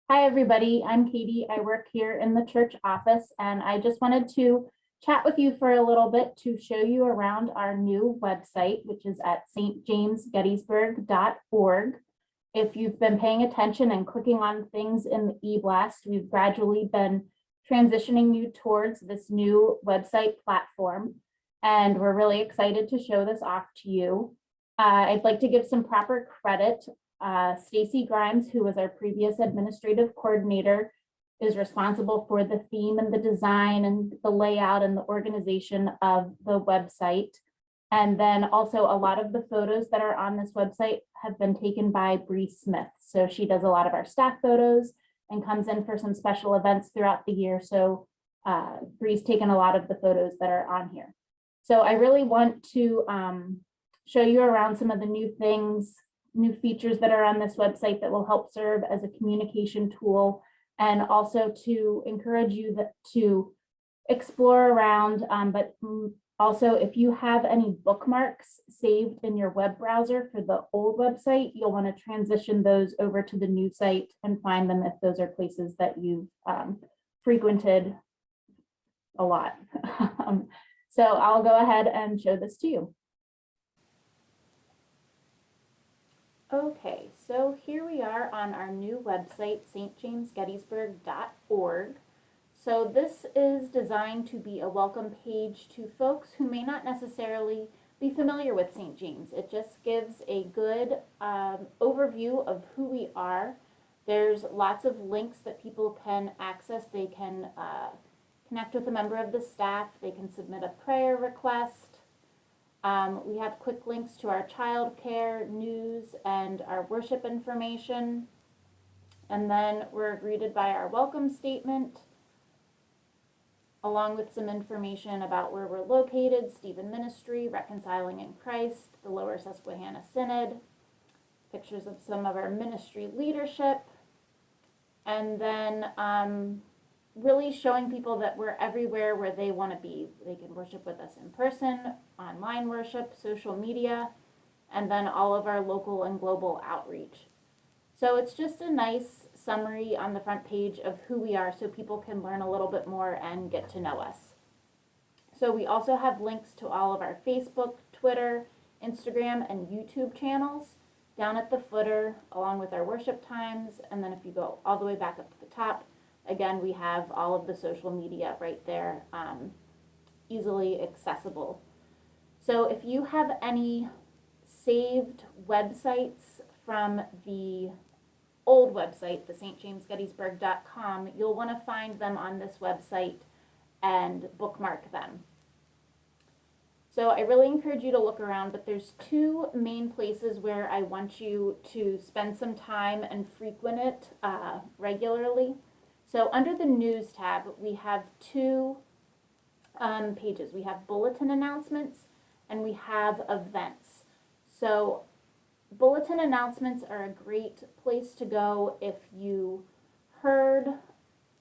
Hi, everybody. I'm Katie. I work here in the church office, and I just wanted to chat with you for a little bit to show you around our new website, which is at stjamesgettysburg.org. If you've been paying attention and clicking on things in the e-blast, we've gradually been transitioning you towards this new website platform, and we're really excited to show this off to you. I'd like to give some proper credit. Stacy Grimes, who was our previous administrative coordinator, is responsible for the theme and the design and the layout and the organization of the website. And then also a lot of the photos that are on this website have been taken by Bree Smith. So she does a lot of our staff photos and comes in for some special events throughout the year. So Bree's taken a lot of the photos that are on here. So I really want to show you around some of the new things, new features that are on this website that will help serve as a communication tool, and also to encourage you to explore around, but also if you have any bookmarks saved in your web browser for the old website, you'll want to transition those over to the new site and find them if those are places that you've frequented a lot. So I'll go ahead and show this to you. Okay, so here we are on our new website, stjamesgettysburg.org. So this is designed to be a welcome page to folks who may not necessarily be familiar with St. James. It just gives a good overview of who we are. There's lots of links that people can access. They can connect with a member of the staff. They can submit a prayer request. We have quick links to our childcare, news, and our worship information. And then we're greeted by our welcome statement, along with some information about where we're located, Stephen Ministry, Reconciling in Christ, the Lower Susquehanna Synod, pictures of some of our ministry leadership, and then really showing people that we're everywhere where they want to be. They can worship with us in person, online worship, social media, and then all of our local and global outreach. So it's just a nice summary on the front page of who we are so people can learn a little bit more and get to know us. So we also have links to all of our Facebook, Twitter, Instagram, and YouTube channels down at the footer, along with our worship times. And then if you go all the way back up to the top, again, we have all of the social media right there, easily accessible. So if you have any saved websites from the old website, the stjamesgettysburg.com, you'll want to find them on this website and bookmark them. So I really encourage you to look around, but there's two main places where I want you to spend some time and frequent it regularly. So under the news tab, we have two pages. We have bulletin announcements and we have events. So bulletin announcements are a great place to go if you heard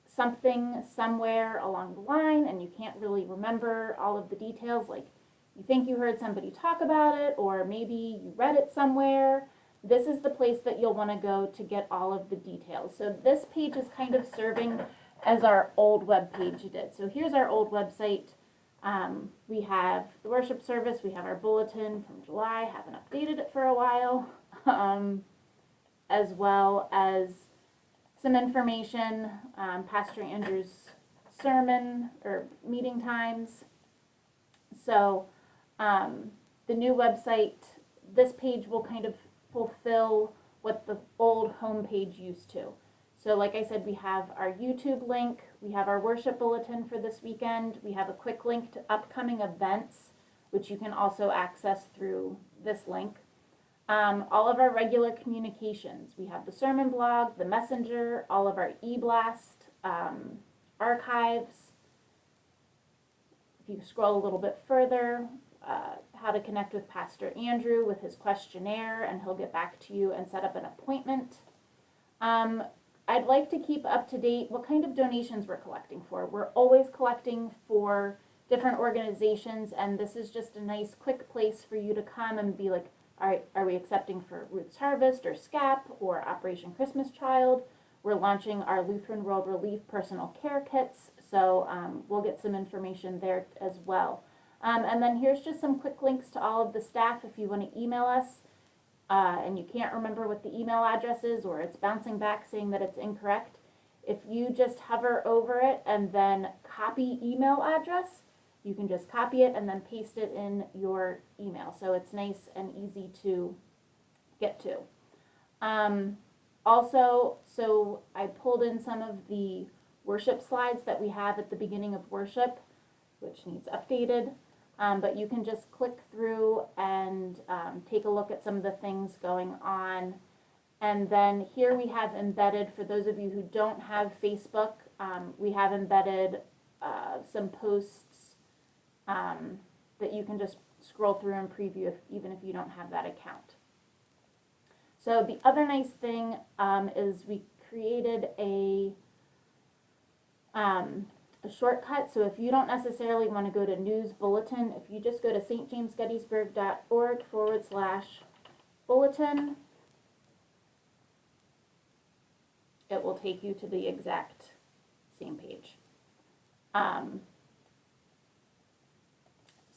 something somewhere along the line and you can't really remember all of the details, like you think you heard somebody talk about it, or maybe you read it somewhere. This is the place that you'll want to go to get all of the details. So this page is kind of serving as our old web page did. So here's our old website. We have the worship service. We have our bulletin from July. Haven't updated it for a while. As well as some information, Pastor Andrew's sermon or meeting times. So the new website, this page will kind of fulfill what the old homepage used to. So like I said, we have our YouTube link, we have our worship bulletin for this weekend, we have a quick link to upcoming events, which you can also access through this link. All of our regular communications, we have the sermon blog, the messenger, all of our e-blast archives. If you scroll a little bit further, how to connect with Pastor Andrew with his questionnaire, and he'll get back to you and set up an appointment. I'd like to keep up to date what kind of donations we're collecting for. We're always collecting for different organizations, and this is just a nice quick place for you to come and be like, all right, are we accepting for Roots Harvest or SCAP or Operation Christmas Child? we're launching our Lutheran World Relief personal care kits, so we'll get some information there as well. And then here's just some quick links to all of the staff if you want to email us and you can't remember what the email address is, or it's bouncing back saying that it's incorrect. If you just hover over it and then copy email address, you can just copy it and then paste it in your email. So it's nice and easy to get to. Also, so I pulled in some of the worship slides that we have at the beginning of worship, which needs updated. But you can just click through and take a look at some of the things going on. And then here we have embedded, for those of you who don't have Facebook, we have embedded some posts that you can just scroll through and preview even if you don't have that account. So the other nice thing is we created a shortcut. So if you don't necessarily want to go to News Bulletin, if you just go to stjamesgettysburg.org/bulletin, it will take you to the exact same page.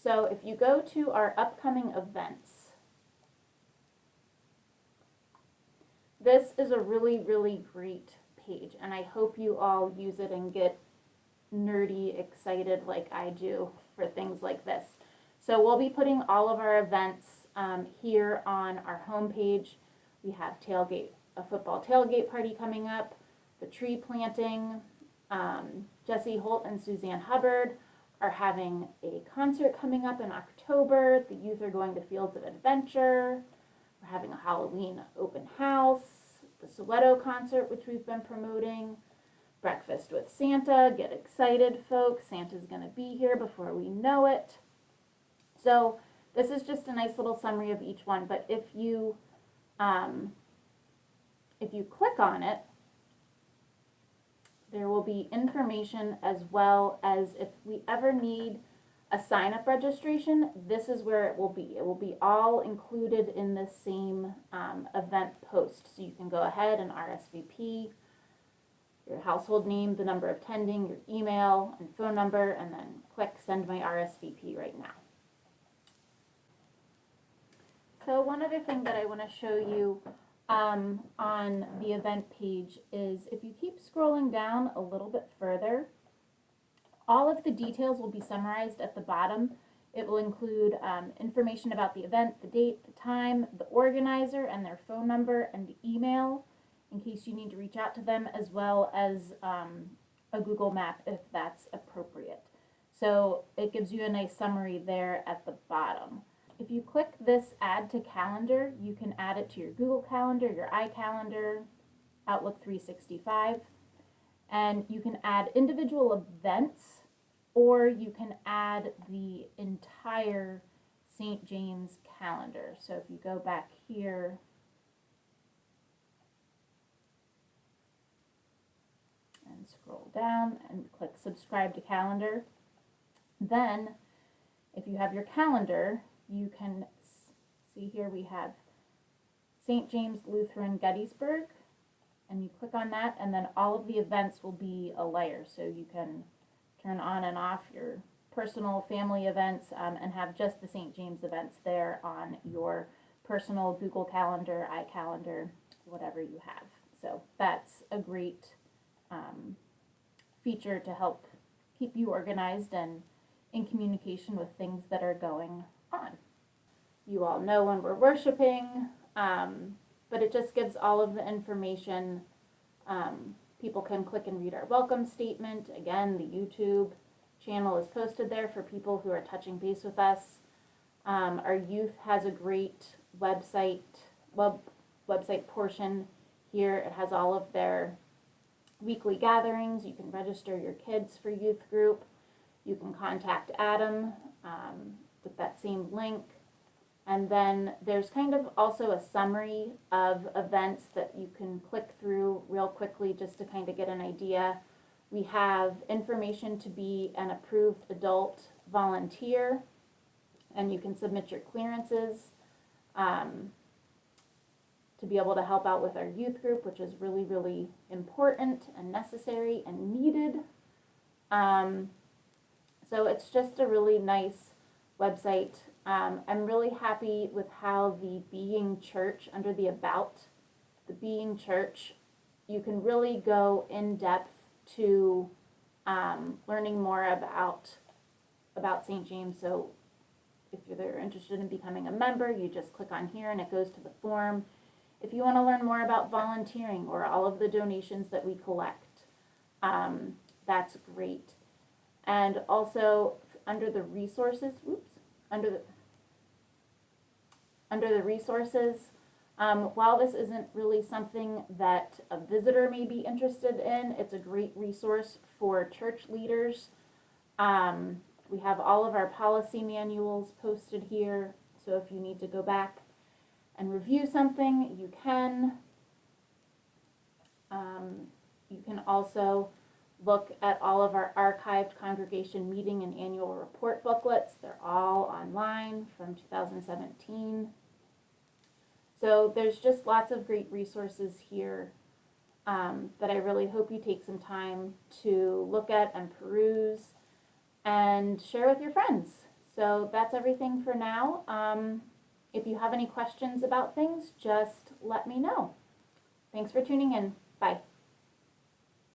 So if you go to our upcoming events, this is a really, really great page, and I hope you all use it and get nerdy excited like I do for things like this. So we'll be putting all of our events here on our homepage. We have a football tailgate party coming up, the tree planting, Jesse Holt and Suzanne Hubbard are having a concert coming up in October. The youth are going to Fields of Adventure. We're having a Halloween open house, the Soweto concert, which we've been promoting, Breakfast with Santa. Get excited, folks. Santa's going to be here before we know it. So this is just a nice little summary of each one. But if you click on it, there will be information as well as if we ever need a sign-up registration, this is where it will be. It will be all included in the same event post. So you can go ahead and RSVP, your household name, the number of attending, your email and phone number, and then click Send My RSVP right now. So one other thing that I want to show you on the event page is if you keep scrolling down a little bit further, all of the details will be summarized at the bottom. It will include information about the event, the date, the time, the organizer and their phone number and email in case you need to reach out to them, as well as a Google map if that's appropriate. So it gives you a nice summary there at the bottom. If you click this Add to Calendar, you can add it to your Google Calendar, your iCalendar, Outlook 365, and you can add individual events, or you can add the entire St. James calendar. So if you go back here, and scroll down and click Subscribe to Calendar, then if you have your calendar, you can see here we have St. James Lutheran Gettysburg, and you click on that, and then all of the events will be a layer, so you can turn on and off your personal family events and have just the St. James events there on your personal Google Calendar, iCalendar, whatever you have. So that's a great feature to help keep you organized and in communication with things that are going on. You all know when we're worshiping, but it just gives all of the information. People can click and read our welcome statement. Again, the YouTube channel is posted there for people who are touching base with us. Our youth has a great website portion here. It has all of their weekly gatherings. You can register your kids for youth group. You can contact Adam with that same link. And then there's kind of also a summary of events that you can click through real quickly just to kind of get an idea. We have information to be an approved adult volunteer, and you can submit your clearances to to be able to help out with our youth group, which is really, really important and necessary and needed. So it's just a really nice website. I'm really happy with how the Being Church, under the About, the Being Church, you can really go in depth to learning more about St. James. So if you're interested in becoming a member, you just click on here and it goes to the form. If you want to learn more about volunteering or all of the donations that we collect, that's great. And also under the resources, under the resources, while this isn't really something that a visitor may be interested in, it's a great resource for church leaders. We have all of our policy manuals posted here, so if you need to go back and review something, you can. You can also look at all of our archived congregation meeting and annual report booklets. They're all online from 2017. So there's just lots of great resources here that I really hope you take some time to look at and peruse and share with your friends. So that's everything for now. If you have any questions about things, just let me know. Thanks for tuning in. Bye.